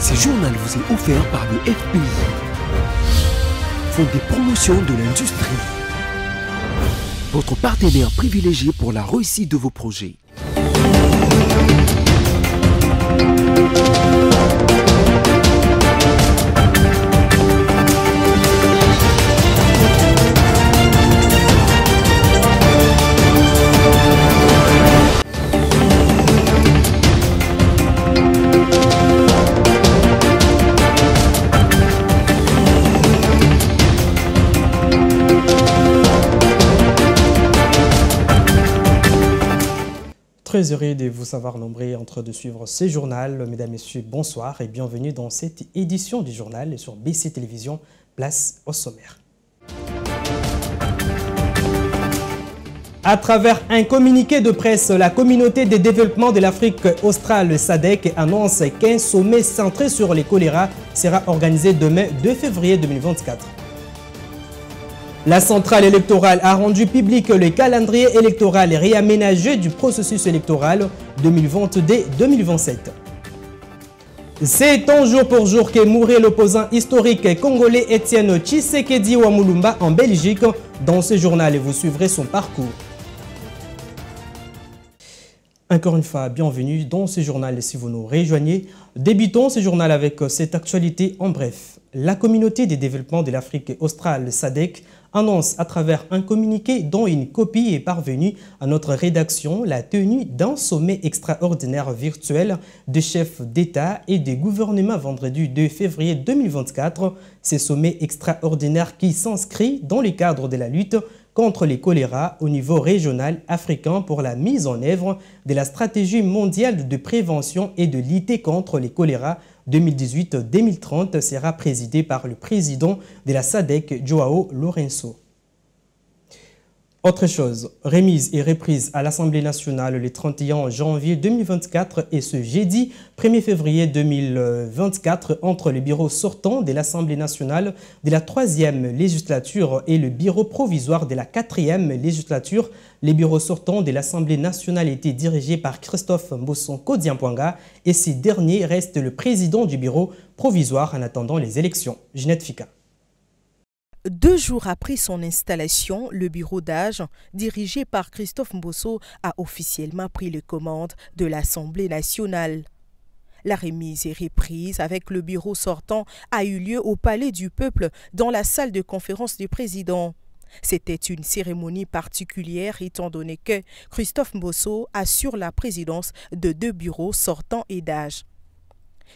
Ce journal vous est offert par le FPI, Fonds des promotions de l'industrie, votre partenaire privilégié pour la réussite de vos projets. Très heureux de vous savoir nombreux en train de suivre ce journal. Mesdames, Messieurs, bonsoir et bienvenue dans cette édition du journal sur BC Télévision. Place au sommaire. À travers un communiqué de presse, la communauté de développement de l'Afrique australe SADC annonce qu'un sommet centré sur les choléra sera organisé demain 2 février 2024. La centrale électorale a rendu public le calendrier électoral réaménagé du processus électoral 2022-2027. C'est un jour pour jour que mourait l'opposant historique congolais Étienne Tshisekedi Wamulumba en Belgique. Dans ce journal, vous suivrez son parcours. Encore une fois, bienvenue dans ce journal si vous nous rejoignez. Débutons ce journal avec cette actualité en bref. La communauté de développement de l'Afrique australe SADC annonce à travers un communiqué dont une copie est parvenue à notre rédaction la tenue d'un sommet extraordinaire virtuel de chefs d'État et de gouvernement vendredi 2 février 2024. Ce sommet extraordinaire qui s'inscrit dans le cadre de la lutte contre les choléra au niveau régional africain pour la mise en œuvre de la stratégie mondiale de prévention et de lutter contre les choléra 2018-2030 sera présidé par le président de la SADC, Joao Lourenço. Autre chose, remise et reprise à l'Assemblée nationale le 31 janvier 2024 et ce jeudi 1er février 2024 entre le bureau sortant de l'Assemblée nationale de la 3e législature et le bureau provisoire de la 4e législature. Les bureaux sortants de l'Assemblée nationale étaient dirigés par Christophe Mbosonko Diampouanga et ce dernier reste le président du bureau provisoire en attendant les élections. Ginette Fika. 2 jours après son installation, le bureau d'âge, dirigé par Christophe Mbosso, a officiellement pris les commandes de l'Assemblée nationale. La remise et reprise avec le bureau sortant a eu lieu au Palais du Peuple dans la salle de conférence du président. C'était une cérémonie particulière étant donné que Christophe Mbosso assure la présidence de 2 bureaux sortants et d'âge.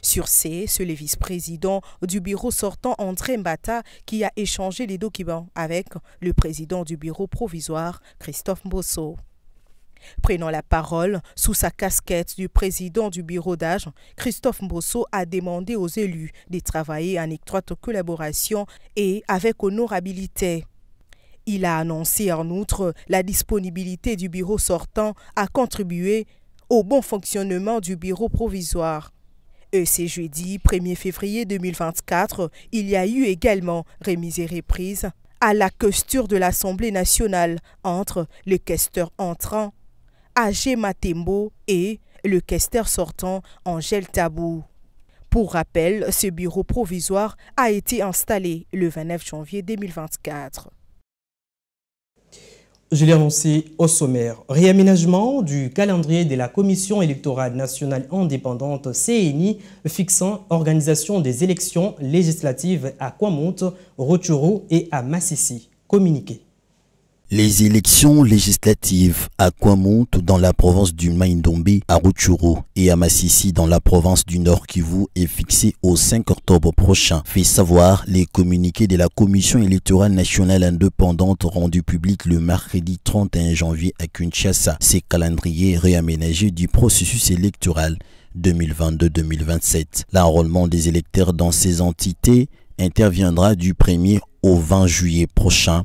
Sur c'est le vice-président du bureau sortant André Mbata qui a échangé les documents avec le président du bureau provisoire Christophe Mbosso. Prenant la parole sous sa casquette du président du bureau d'âge, Christophe Mbosso a demandé aux élus de travailler en étroite collaboration et avec honorabilité. Il a annoncé en outre la disponibilité du bureau sortant à contribuer au bon fonctionnement du bureau provisoire. Et ce jeudi 1er février 2024, il y a eu également remise et reprise à la questure de l'Assemblée nationale entre le questeur entrant, Agé Matembo, et le questeur sortant, Angèle Tabou. Pour rappel, ce bureau provisoire a été installé le 29 janvier 2024. Je l'ai annoncé au sommaire. Réaménagement du calendrier de la Commission électorale nationale indépendante CENI fixant organisation des élections législatives à Kwamouth, Rutshuru et à Massissi. Communiqué. Les élections législatives à Kwamouth dans la province du Maïndombe, à Rutshuru et à Massissi dans la province du Nord Kivu est fixée au 5 octobre prochain, fait savoir les communiqués de la Commission électorale nationale indépendante rendu public le mercredi 31 janvier à Kinshasa. Ces calendriers réaménagés du processus électoral 2022-2027. L'enrôlement des électeurs dans ces entités interviendra du 1er au 20 juillet prochain,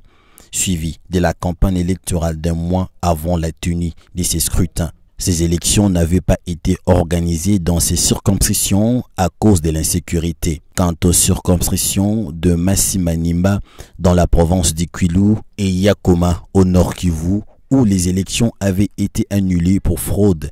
suivi de la campagne électorale d'un mois avant la tenue de ces scrutins. Ces élections n'avaient pas été organisées dans ces circonscriptions à cause de l'insécurité. Quant aux circonscriptions de Massimanimba dans la province du Kwilu et Yakoma au Nord Kivu, où les élections avaient été annulées pour fraude,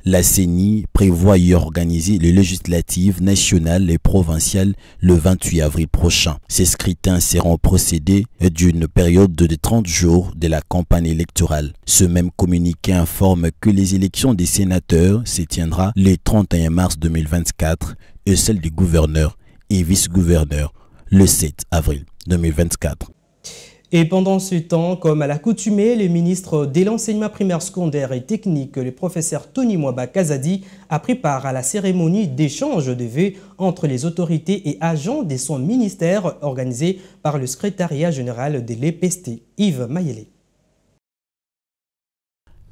La CENI prévoit y organiser les législatives nationales et provinciales le 28 avril prochain. Ces scrutins seront procédés d'une période de 30 jours de la campagne électorale. Ce même communiqué informe que les élections des sénateurs se tiendront le 31 mars 2024 et celles des gouverneurs et vice-gouverneurs le 7 avril 2024. Et pendant ce temps, comme à l'accoutumée, le ministre de l'enseignement primaire, secondaire et technique, le professeur Tony Mwaba Kazadi, a pris part à la cérémonie d'échange de vœux entre les autorités et agents de son ministère organisée par le secrétariat général de l'EPST, Yves Mayele.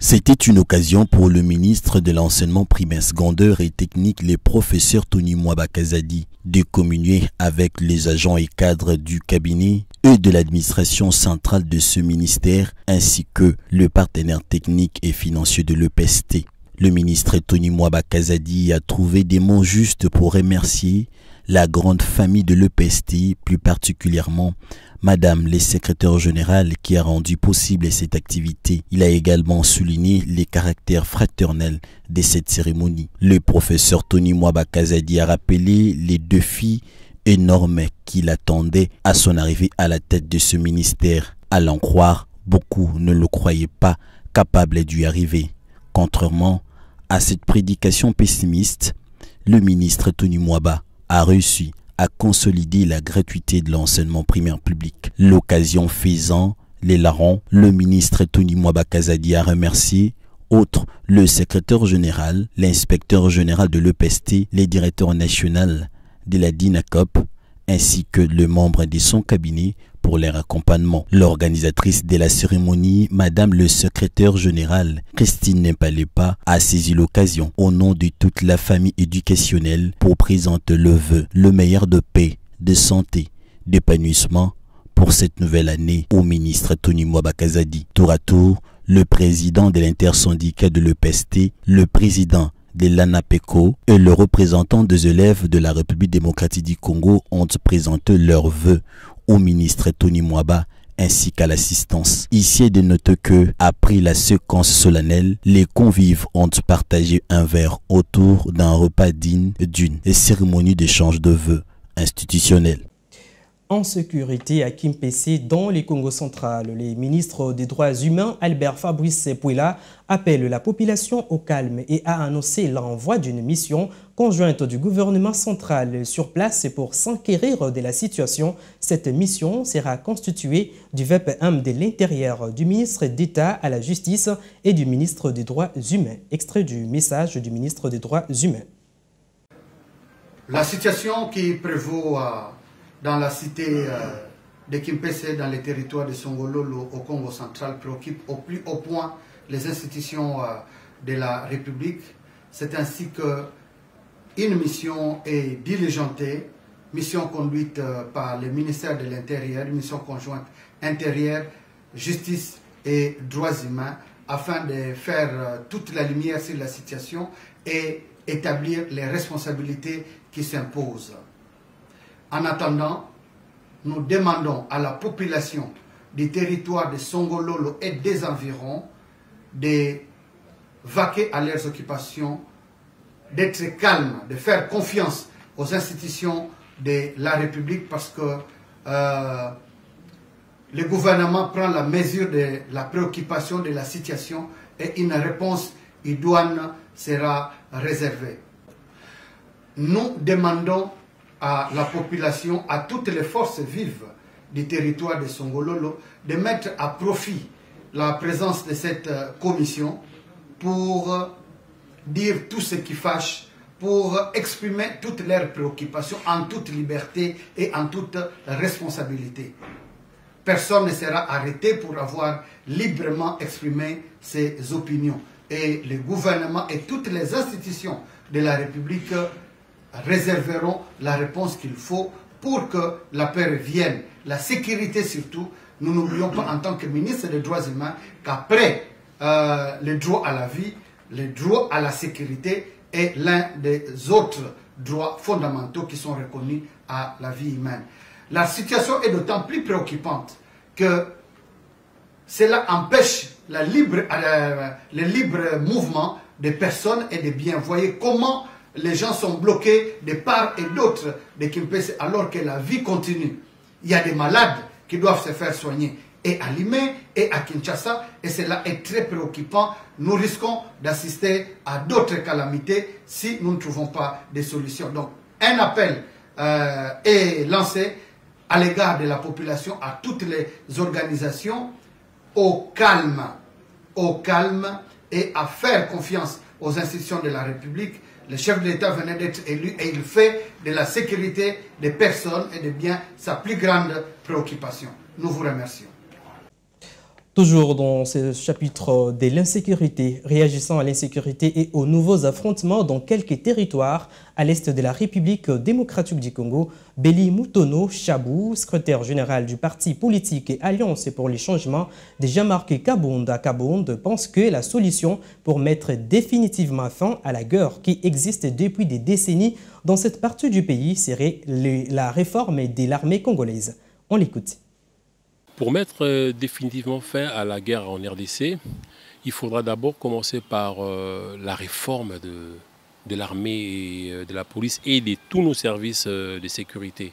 C'était une occasion pour le ministre de l'enseignement primaire, secondaire et technique, le professeur Tony Mwaba Kazadi, de communier avec les agents et cadres du cabinet et de l'administration centrale de ce ministère, ainsi que le partenaire technique et financier de l'EPST. Le ministre Tony Mwaba Kazadi a trouvé des mots justes pour remercier la grande famille de l'EPST, plus particulièrement Madame le secrétaire général qui a rendu possible cette activité. Il a également souligné les caractères fraternels de cette cérémonie. Le professeur Tony Mwaba Kazadi a rappelé les défis énormes qui l'attendaient à son arrivée à la tête de ce ministère. À l'en croire, beaucoup ne le croyaient pas capable d'y arriver. Contrairement à cette prédication pessimiste, le ministre Tony Mwaba a réussi à consolider la gratuité de l'enseignement primaire public. L'occasion faisant, les larrons, le ministre Tony Mwaba Kazadi a remercié, outre le secrétaire général, l'inspecteur général de l'EPST, le directeur national de la DINACOP, ainsi que le membre de son cabinet pour leur accompagnement. L'organisatrice de la cérémonie, Madame le secrétaire général, Christine Nempalepa, a saisi l'occasion au nom de toute la famille éducationnelle pour présenter le vœu, le meilleur de paix, de santé, d'épanouissement pour cette nouvelle année au ministre Tony Mwaba Kazadi. Tour à tour, le président de l'intersyndicat de l'EPST, le président de l'ANAPECO et le représentant des élèves de la République démocratique du Congo ont présenté leurs vœux au ministre Tony Mwaba ainsi qu'à l'assistance. Ici est de noter que, après la séquence solennelle, les convives ont partagé un verre autour d'un repas digne d'une cérémonie d'échange de vœux institutionnels. En sécurité à Kimpese, dans le Congo central, le ministre des Droits humains, Albert Fabrice Pouila, appelle la population au calme et a annoncé l'envoi d'une mission conjointe du gouvernement central sur place pour s'enquérir de la situation. Cette mission sera constituée du VPM de l'Intérieur, du ministre d'État à la Justice et du ministre des Droits humains. Extrait du message du ministre des Droits humains. La situation qui prévaut dans la cité de Kimpese, dans les territoires de Songololo au Congo central, préoccupe au plus haut point les institutions de la République. C'est ainsi qu'une mission est diligentée, mission conduite par le ministère de l'Intérieur, une mission conjointe intérieure, justice et droits humains, afin de faire toute la lumière sur la situation et établir les responsabilités qui s'imposent. En attendant, nous demandons à la population du territoire de Songololo et des environs de vaquer à leurs occupations, d'être calme, de faire confiance aux institutions de la République parce que le gouvernement prend la mesure de la préoccupation de la situation et une réponse idoine sera réservée. Nous demandons à la population, à toutes les forces vives du territoire de Songololo, de mettre à profit la présence de cette commission pour dire tout ce qui fâche, pour exprimer toutes leurs préoccupations en toute liberté et en toute responsabilité. Personne ne sera arrêté pour avoir librement exprimé ses opinions. Et le gouvernement et toutes les institutions de la République réserveront la réponse qu'il faut pour que la paix revienne, la sécurité surtout. Nous n'oublions pas en tant que ministre des Droits humains qu'après le droit à la vie, le droit à la sécurité est l'un des autres droits fondamentaux qui sont reconnus à la vie humaine. La situation est d'autant plus préoccupante que cela empêche le libre mouvement des personnes et des biens. Vous voyez comment les gens sont bloqués de part et d'autre de Kimpese alors que la vie continue. Il y a des malades qui doivent se faire soigner et à Limé et à Kinshasa, et cela est très préoccupant. Nous risquons d'assister à d'autres calamités si nous ne trouvons pas de solutions. Donc un appel est lancé à l'égard de la population, à toutes les organisations, au calme et à faire confiance aux institutions de la République. Le chef de l'État venait d'être élu et il fait de la sécurité des personnes et des biens sa plus grande préoccupation. Nous vous remercions. Toujours dans ce chapitre de l'insécurité, réagissant à l'insécurité et aux nouveaux affrontements dans quelques territoires à l'est de la République démocratique du Congo, Béli Mutono Chabou, secrétaire général du parti politique et Alliance pour les changements de Jean-Marc Kabonda Kabonde, pense que la solution pour mettre définitivement fin à la guerre qui existe depuis des décennies dans cette partie du pays serait la réforme de l'armée congolaise. On l'écoute. Pour mettre définitivement fin à la guerre en RDC, il faudra d'abord commencer par la réforme de l'armée, de la police et de tous nos services de sécurité.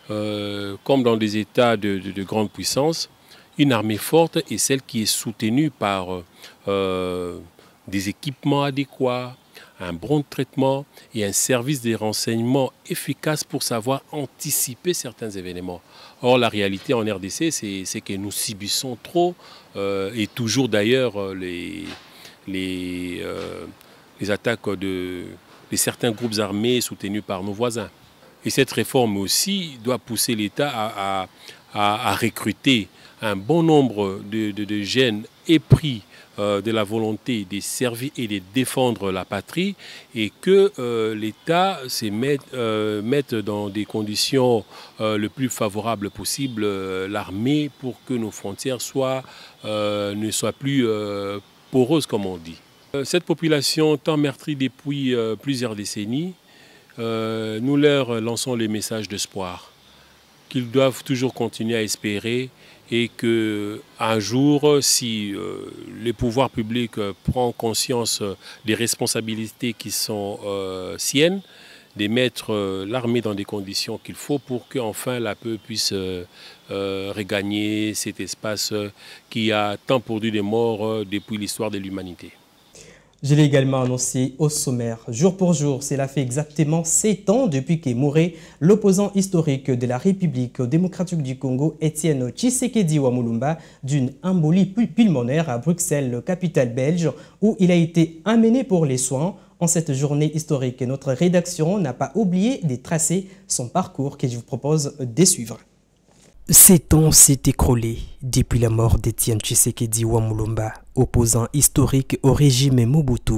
Comme dans des États de grande puissance, une armée forte est celle qui est soutenue par des équipements adéquats, un bon traitement et un service de renseignement efficace pour savoir anticiper certains événements. Or, la réalité en RDC, c'est que nous subissons trop, et toujours d'ailleurs, les attaques de certains groupes armés soutenus par nos voisins. Et cette réforme aussi doit pousser l'État à recruter un bon nombre de jeunes épris de la volonté de servir et de défendre la patrie, et que l'État se mette dans des conditions le plus favorables possible l'armée pour que nos frontières ne soient plus poreuses, comme on dit. Cette population tant meurtrie depuis plusieurs décennies, nous leur lançons le message d'espoir, qu'ils doivent toujours continuer à espérer, et qu'un jour, si les pouvoirs publics prennent conscience des responsabilités qui sont siennes, de mettre l'armée dans des conditions qu'il faut pour qu'enfin la paix puisse regagner cet espace qui a tant produit des morts depuis l'histoire de l'humanité. Je l'ai également annoncé au sommaire. Jour pour jour, cela fait exactement 7 ans depuis qu'est mort l'opposant historique de la République démocratique du Congo, Étienne Tshisekedi Wamulumba, d'une embolie pulmonaire à Bruxelles, capitale belge, où il a été amené pour les soins. En cette journée historique, notre rédaction n'a pas oublié de tracer son parcours que je vous propose de suivre. 7 ans s'est écroulé depuis la mort d'Étienne Tshisekedi Wamulumba, opposant historique au régime Mobutu.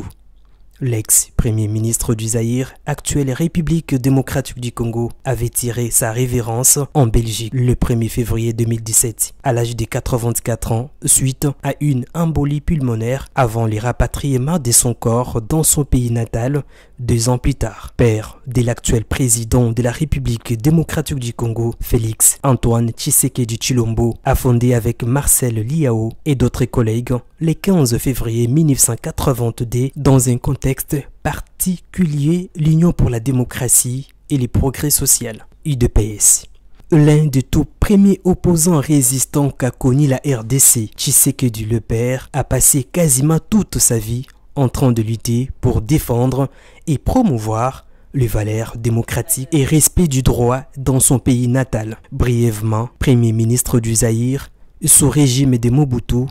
L'ex-premier ministre du Zaïre, actuelle République démocratique du Congo, avait tiré sa révérence en Belgique le 1er février 2017, à l'âge de 84 ans, suite à une embolie pulmonaire avant le rapatriement de son corps dans son pays natal 2 ans plus tard. Père de l'actuel président de la République démocratique du Congo, Félix Antoine Tshisekedi Tshilombo, a fondé avec Marcel Liao et d'autres collègues le 15 février 1982 dans un contexte particulier l'Union pour la démocratie et les progrès sociaux, UDPS. L'un des tout premiers opposants résistants qu'a connu la RDC, Tshisekedi le père, a passé quasiment toute sa vie en train de lutter pour défendre et promouvoir les valeurs démocratiques et respect du droit dans son pays natal. Brièvement, premier ministre du Zaïre, sous régime de Mobutu,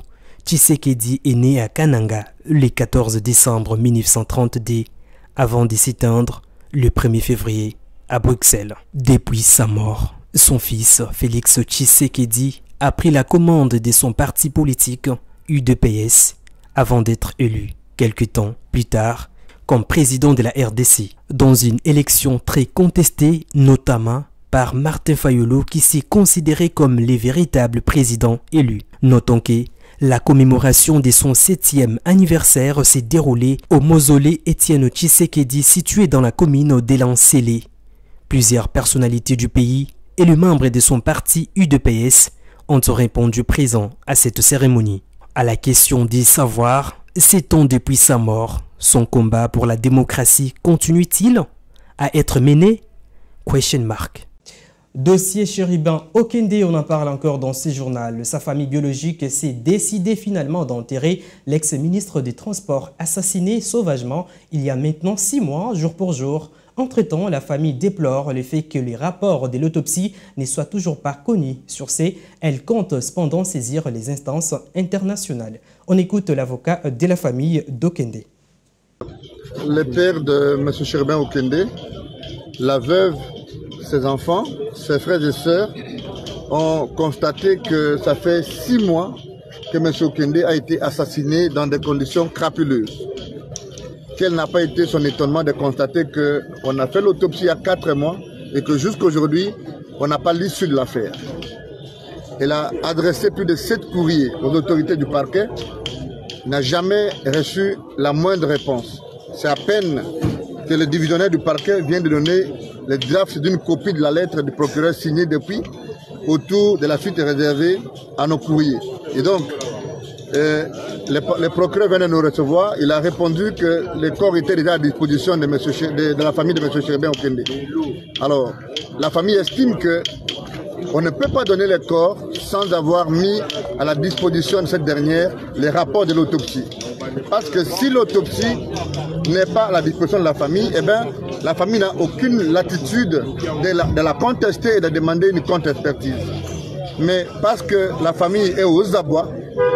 Tshisekedi est né à Kananga le 14 décembre 1932, avant de s'éteindre le 1er février à Bruxelles. Depuis sa mort, son fils Félix Tshisekedi a pris la commande de son parti politique UDPS avant d'être élu quelque temps plus tard comme président de la RDC dans une élection très contestée, notamment par Martin Fayulu qui s'est considéré comme le véritable président élu. Notons que la commémoration de son 7e anniversaire s'est déroulée au mausolée Étienne Tshisekedi situé dans la commune d'Elansélé. Plusieurs personnalités du pays et le membre de son parti UDPS ont répondu présents à cette cérémonie. À la question de savoir 7 ans depuis sa mort, son combat pour la démocratie continue-t-il à être mené? Question mark. Dossier Chérubin Okende, on en parle encore dans ce journal. Sa famille biologique s'est décidée finalement d'enterrer l'ex-ministre des Transports assassiné sauvagement il y a maintenant 6 mois, jour pour jour. Entre-temps, la famille déplore le fait que les rapports de l'autopsie ne soient toujours pas connus. Sur ce, elle compte cependant saisir les instances internationales. On écoute l'avocat de la famille d'Okende. Le père de M. Chérubin Okende, la veuve, ses enfants, ses frères et sœurs ont constaté que ça fait 6 mois que M. Okende a été assassiné dans des conditions crapuleuses. Quel n'a pas été son étonnement de constater qu'on a fait l'autopsie il y a 4 mois et que jusqu'à aujourd'hui, on n'a pas l'issue de l'affaire. Elle a adressé plus de 7 courriers aux autorités du parquet, n'a jamais reçu la moindre réponse. C'est à peine que le divisionnaire du parquet vient de donner le draft d'une copie de la lettre du procureur signée depuis autour de la suite réservée à nos courriers. Et donc, le procureur vient de nous recevoir. Il a répondu que les corps étaient déjà à disposition de la famille de M. Chérubin Okende. Alors, la famille estime que on ne peut pas donner les corps sans avoir mis à la disposition de cette dernière les rapports de l'autopsie. Parce que si l'autopsie n'est pas à la disposition de la famille, eh bien, la famille n'a aucune latitude de la contester et de demander une contre-expertise. Mais parce que la famille est aux abois,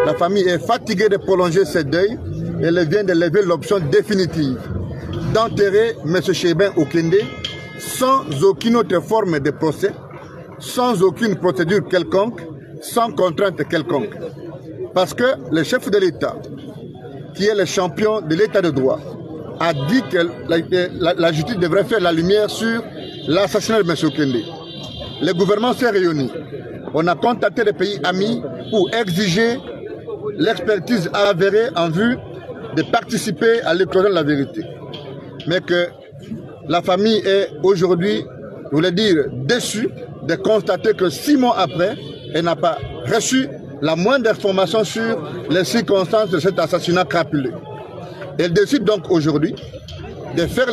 la famille est fatiguée de prolonger ses deuils, elle vient de lever l'option définitive d'enterrer M. Chérubin Okende sans aucune autre forme de procès, sans aucune procédure quelconque, sans contrainte quelconque. Parce que le chef de l'État, qui est le champion de l'État de droit, a dit que la justice devrait faire la lumière sur l'assassinat de M. Okende. Le gouvernement s'est réuni. On a contacté les pays amis pour exiger l'expertise avérée en vue de participer à l'éclosion de la vérité. Mais que la famille est aujourd'hui, je voulais dire, déçue de constater que 6 mois après, elle n'a pas reçu la moindre information sur les circonstances de cet assassinat crapuleux. Elle décide donc aujourd'hui de faire...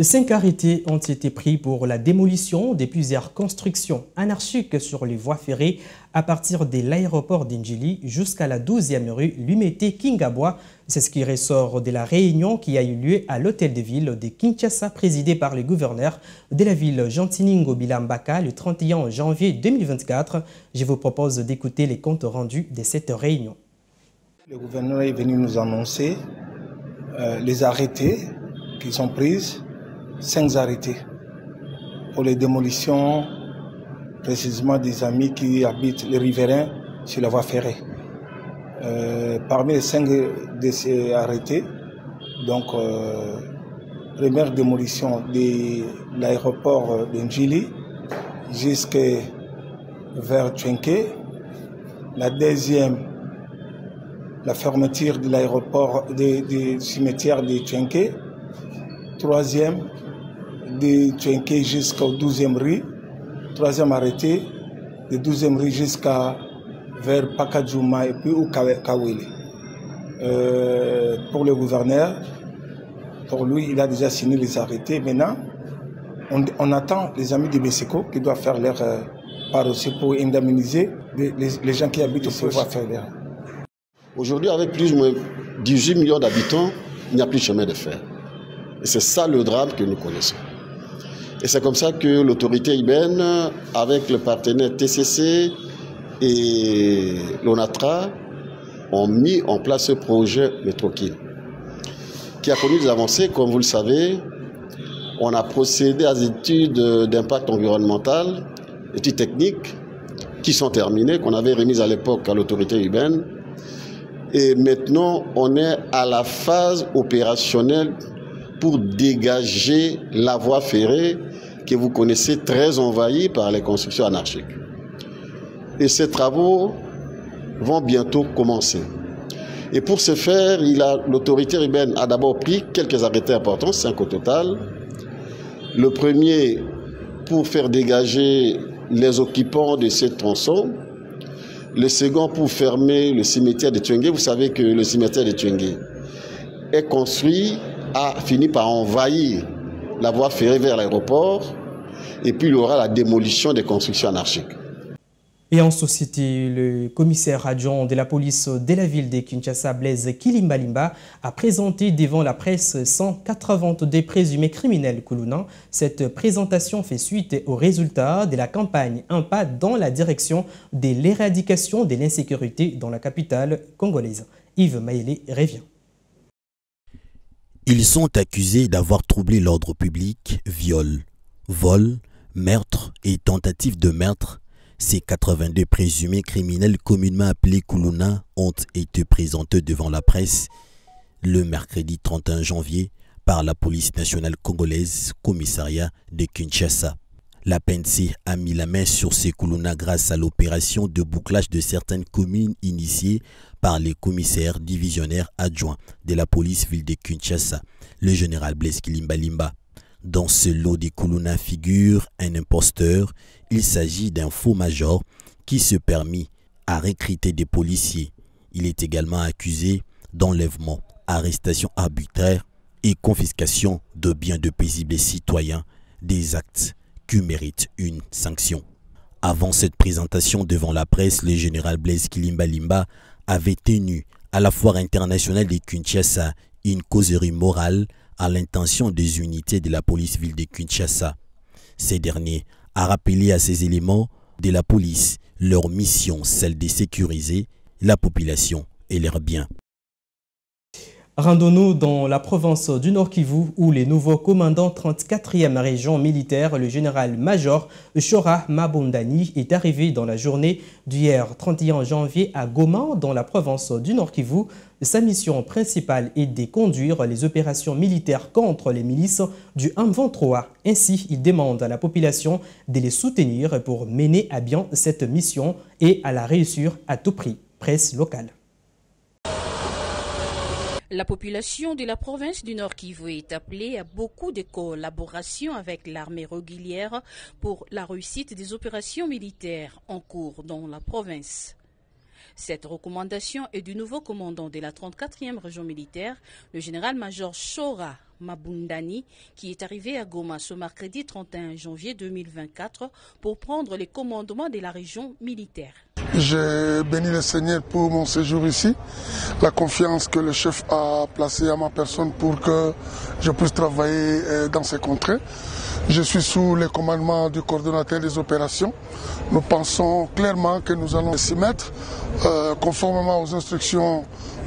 5 arrêtés ont été pris pour la démolition de plusieurs constructions anarchiques sur les voies ferrées à partir de l'aéroport d'Indjili jusqu'à la 12e rue Lumete-Kingabwa. C'est ce qui ressort de la réunion qui a eu lieu à l'hôtel de ville de Kinshasa, présidé par le gouverneur de la ville Jantiningo Bilambaka le 31 janvier 2024. Je vous propose d'écouter les comptes rendus de cette réunion. Le gouverneur est venu nous annoncer les arrêtés qui sont pris. 5 arrêtés pour les démolitions, précisément des amis qui habitent les riverains sur la voie ferrée. Parmi les 5 de ces arrêtés, donc première démolition de l'aéroport d'Indjili jusqu'à vers Tchenke. La deuxième, la fermeture de l'aéroport du cimetière de Tchenke. Troisième, de Tchenke jusqu'au 12e rue. Troisième arrêté, de 12e rue jusqu'à vers Pakadjouma et puis au Kawele. Pour le gouverneur, pour lui, il a déjà signé les arrêtés. Maintenant, on attend les amis de Besseko qui doivent faire leur part aussi pour indemniser les gens qui habitent sur voie ferrée. Aujourd'hui, avec plus ou moins 18 millions d'habitants, il n'y a plus de chemin de fer. Et c'est ça le drame que nous connaissons. Et c'est comme ça que l'autorité urbaine, avec le partenaire TCC et l'ONATRA, ont mis en place ce projet Métrokin, qui a connu des avancées. Comme vous le savez, on a procédé à des études d'impact environnemental, études techniques, qui sont terminées, qu'on avait remises à l'époque à l'autorité urbaine. Et maintenant, on est à la phase opérationnelle pour dégager la voie ferrée que vous connaissez très envahie par les constructions anarchiques. Et ces travaux vont bientôt commencer. Et pour ce faire, l'autorité urbaine a d'abord pris quelques arrêtés importants, 5 au total. Le premier pour faire dégager les occupants de ces tronçons. Le second pour fermer le cimetière de Tuengue. Vous savez que le cimetière de Tuengue est construit, a fini par envahir la voie ferrée vers l'aéroport. Et puis il y aura la démolition des constructions anarchiques. Et en société, le commissaire adjoint de la police de la ville de Kinshasa, Blaise Kilimbalimba, a présenté devant la presse 182 présumés criminels koulounans. Cette présentation fait suite aux résultats de la campagne Un pas dans la direction de l'éradication de l'insécurité dans la capitale congolaise. Yves Maélé revient. Ils sont accusés d'avoir troublé l'ordre public, viol, vol, meurtre et tentative de meurtre. Ces 82 présumés criminels communément appelés Koulouna ont été présentés devant la presse le mercredi 31 janvier par la police nationale congolaise, commissariat de Kinshasa. La PNC a mis la main sur ces Koulouna grâce à l'opération de bouclage de certaines communes initiée par les commissaires divisionnaires adjoints de la police ville de Kinshasa, le général Blaise Kilimbalimba. Dans ce lot des Koulouna figure un imposteur. Il s'agit d'un faux major qui se permit à recruter des policiers. Il est également accusé d'enlèvement, arrestation arbitraire et confiscation de biens de paisibles citoyens, des actes qui méritent une sanction. Avant cette présentation devant la presse, le général Blaise Kilimbalimba avait tenu à la foire internationale de Kinshasa une causerie morale à l'intention des unités de la police ville de Kinshasa. Ces derniers a rappelé à ces éléments de la police leur mission, celle de sécuriser la population et leurs biens. Rendons-nous dans la province du Nord-Kivu où le nouveau commandant 34e région militaire, le général-major Chora Mabundani, est arrivé dans la journée d'hier 31 janvier à Goma dans la province du Nord-Kivu. Sa mission principale est de conduire les opérations militaires contre les milices du M23. Ainsi, il demande à la population de les soutenir pour mener à bien cette mission et à la réussir à tout prix. Presse locale. La population de la province du Nord-Kivu est appelée à beaucoup de collaborations avec l'armée régulière pour la réussite des opérations militaires en cours dans la province. Cette recommandation est du nouveau commandant de la 34e région militaire, le général-major Chora Mabundani, qui est arrivé à Goma ce mercredi 31 janvier 2024 pour prendre les commandements de la région militaire. J'ai béni le Seigneur pour mon séjour ici, la confiance que le chef a placée à ma personne pour que je puisse travailler dans ces contrées. Je suis sous le commandement du coordonnateur des opérations. Nous pensons clairement que nous allons s'y mettre conformément aux instructions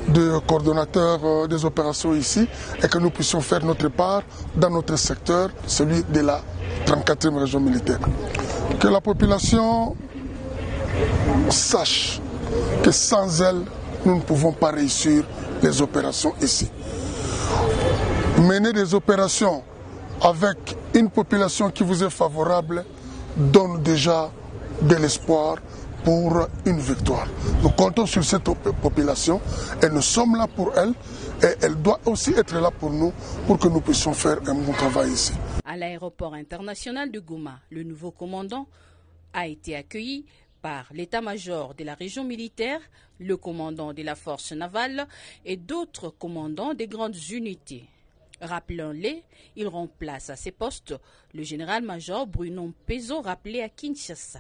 du coordonnateur des opérations ici et que nous puissions faire notre part dans notre secteur, celui de la 34e région militaire. Que la population sache que sans elle, nous ne pouvons pas réussir les opérations ici. Mener des opérations avec une population qui vous est favorable donne déjà de l'espoir pour une victoire. Nous comptons sur cette population et nous sommes là pour elle et elle doit aussi être là pour nous pour que nous puissions faire un bon travail ici. À l'aéroport international de Goma, le nouveau commandant a été accueilli par l'état-major de la région militaire, le commandant de la force navale et d'autres commandants des grandes unités. Rappelons-les, il remplace à ces postes le général-major Bruno Pezo, rappelé à Kinshasa.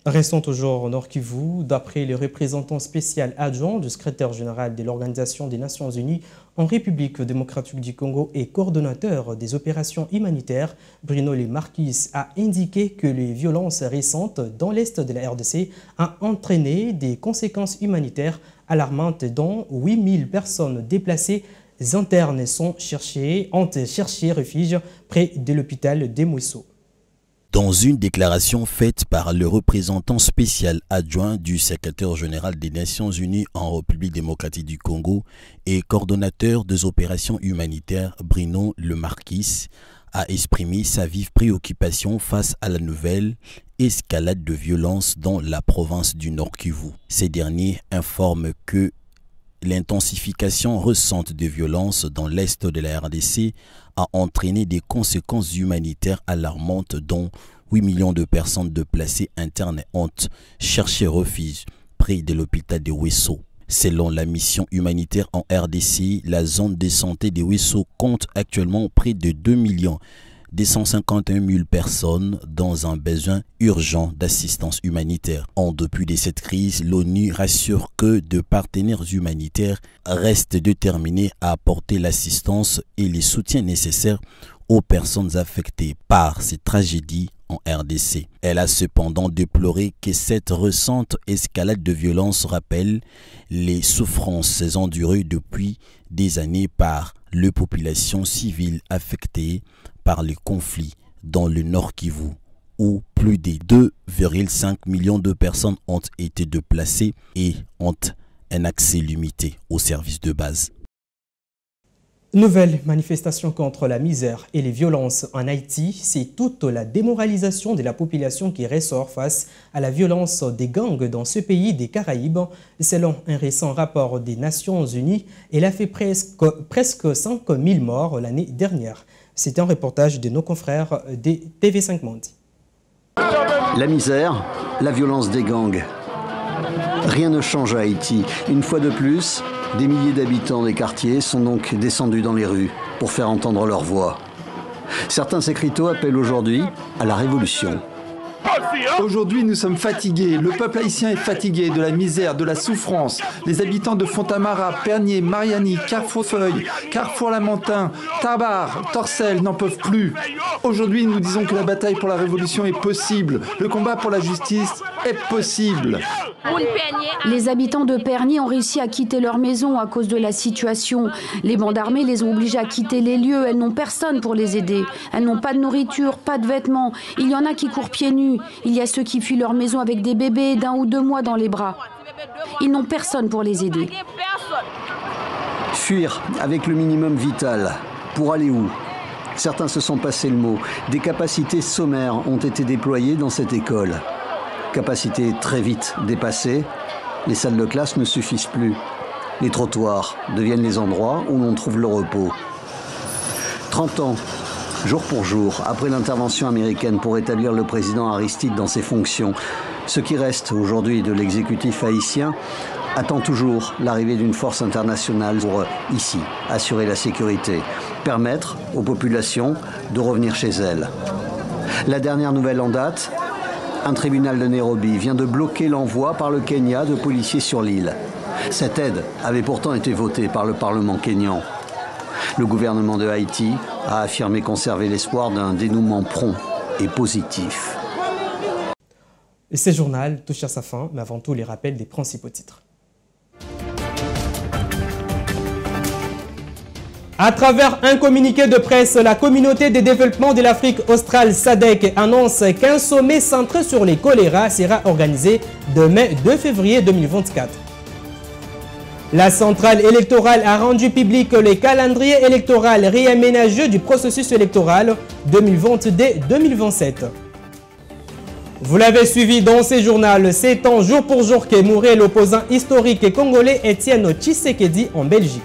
Restons toujours au Nord-Kivu. D'après le représentant spécial adjoint du secrétaire général de l'Organisation des Nations Unies en République démocratique du Congo et coordonnateur des opérations humanitaires, Bruno Le Marquis a indiqué que les violences récentes dans l'est de la RDC ont entraîné des conséquences humanitaires alarmantes dont 8000 personnes déplacées internes ont cherché refuge près de l'hôpital de Mousso. Dans une déclaration faite par le représentant spécial adjoint du secrétaire général des Nations Unies en République démocratique du Congo et coordonnateur des opérations humanitaires, Bruno Le Marquis a exprimé sa vive préoccupation face à la nouvelle escalade de violence dans la province du Nord-Kivu. Ces derniers informent que l'intensification récente de violences dans l'est de la RDC a entraîné des conséquences humanitaires alarmantes dont 8 millions de personnes déplacées internes ont cherché refuge près de l'hôpital de Ouesso. Selon la mission humanitaire en RDC, la zone de santé de Ouesso compte actuellement près de 2 251 000 personnes dans un besoin urgent d'assistance humanitaire. En dépit de cette crise, l'ONU rassure que de partenaires humanitaires restent déterminés à apporter l'assistance et les soutiens nécessaires aux personnes affectées par ces tragédies en RDC. Elle a cependant déploré que cette récente escalade de violence rappelle les souffrances endurées depuis des années par les populations civiles affectées par les conflits dans le Nord Kivu, où plus de 2,5 millions de personnes ont été déplacées et ont un accès limité aux services de base. Nouvelle manifestation contre la misère et les violences en Haïti, c'est toute la démoralisation de la population qui ressort face à la violence des gangs dans ce pays des Caraïbes. Selon un récent rapport des Nations Unies, elle a fait presque 5 000 morts l'année dernière. C'est un reportage de nos confrères des TV5 Monde. La misère, la violence des gangs. Rien ne change à Haïti. Une fois de plus, des milliers d'habitants des quartiers sont donc descendus dans les rues pour faire entendre leur voix. Certains écriteaux appellent aujourd'hui à la révolution. Aujourd'hui, nous sommes fatigués. Le peuple haïtien est fatigué de la misère, de la souffrance. Les habitants de Fontamara, Pernier, Mariani, Carrefour-Feuille, Carrefour-Lamentin, Tabar, Torcelles n'en peuvent plus. Aujourd'hui, nous disons que la bataille pour la révolution est possible. Le combat pour la justice est possible. Les habitants de Pernier ont réussi à quitter leur maison à cause de la situation. Les bandes armées les ont obligés à quitter les lieux. Elles n'ont personne pour les aider. Elles n'ont pas de nourriture, pas de vêtements. Il y en a qui courent pieds nus. Il y a ceux qui fuient leur maison avec des bébés d'1 ou 2 mois dans les bras. Ils n'ont personne pour les aider. Fuir avec le minimum vital. Pour aller où? Certains se sont passés le mot. Des capacités sommaires ont été déployées dans cette école. Capacités très vite dépassées. Les salles de classe ne suffisent plus. Les trottoirs deviennent les endroits où l'on trouve le repos. 30 ans. Jour pour jour, après l'intervention américaine pour établir le président Aristide dans ses fonctions, ce qui reste aujourd'hui de l'exécutif haïtien attend toujours l'arrivée d'une force internationale pour, ici, assurer la sécurité, permettre aux populations de revenir chez elles. La dernière nouvelle en date, un tribunal de Nairobi vient de bloquer l'envoi par le Kenya de policiers sur l'île. Cette aide avait pourtant été votée par le Parlement kényan. Le gouvernement de Haïti a affirmé conserver l'espoir d'un dénouement prompt et positif. Et ce journal touche à sa fin, mais avant tout les rappels des principaux titres. À travers un communiqué de presse, la communauté de développement de l'Afrique australe SADC annonce qu'un sommet centré sur les choléra sera organisé demain 2 février 2024. La centrale électorale a rendu public le calendrier électoral réaménagé du processus électoral 2022-2027. Vous l'avez suivi dans ce journal, c'est en jour pour jour que mourait l'opposant historique congolais Étienne Tshisekedi en Belgique.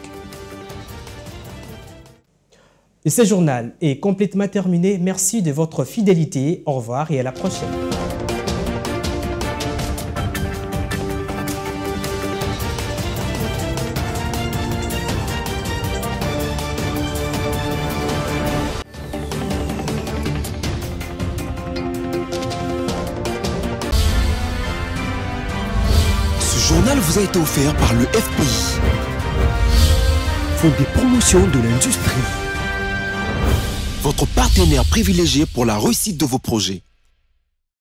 Et ce journal est complètement terminé. Merci de votre fidélité. Au revoir et à la prochaine. Ce journal vous a été offert par le FPI, Fonds des promotions de l'industrie. Votre partenaire privilégié pour la réussite de vos projets.